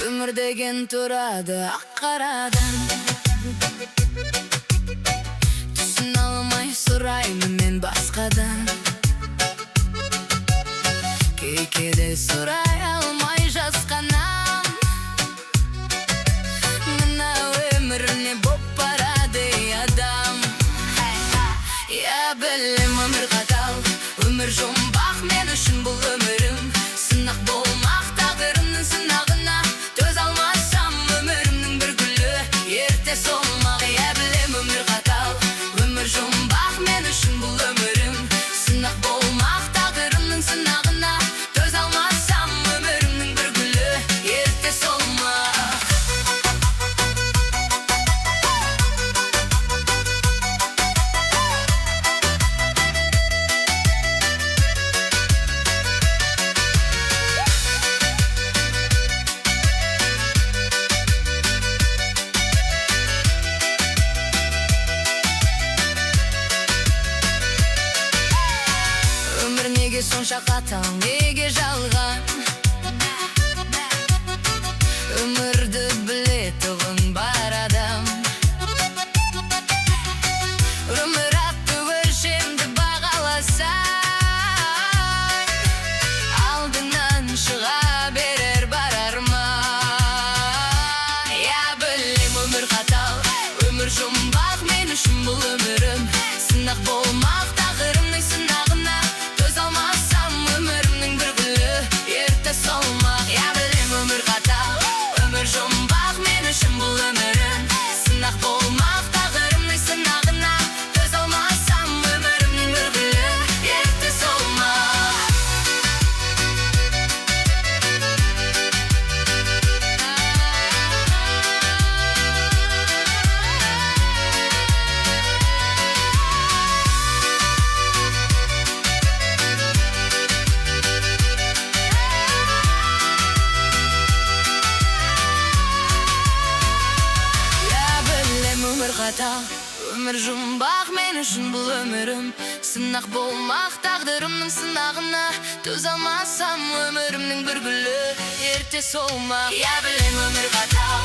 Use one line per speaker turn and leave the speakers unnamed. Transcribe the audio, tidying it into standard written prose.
Ömür деген turadi ақ қарадан. Түсін алмай сұраймын мен басқадан. Кейде сұрай алмай жасқанам. Мына өмір не боп барады адам. Я білем, өмір қатал, өмір жұмбақ, мен үшін бұл өмірім. Сынақ болмақ тағдырымның сынағына, төз алмасам өмірімнің бір гүлі ерте солмақ. Я білем, өмір қатал, өмір жұмбақ, мен үшін бұл өмірім. Сынақ болмақ тағдырымның сынағына, төз алмасам өмірімнің бір гүлі ерте солмақ. Неге сонша қатал, неге жалған? Өмірді білетұғын бар адам. Өмір атты өлшемді бағаласаң, алдынан шыға берер бар арман. Я білем, өмір қатал, өмір жұмбақ, мен үшін бұл өмірім. Сынақ болмақ тағдырымның сынағына, төз алмасам өмірімнің бір гүлі ерте солмақ. Я білем, өмір қатал, өмір жұмбақ, мен үшін бұл өмірім. Сынақ болмақ тағдырымның сынағына, төз алмасам өмірімнің бір гүлі ерте солмақ. Өмір қатал, өмір жұмбақ, мен үшін бұл өмірім. Сынақ болмақ тағдырымның сынағына, төз алмасам өмірімнің бір гүлі ерте солмақ. Я білем, өмір қатал,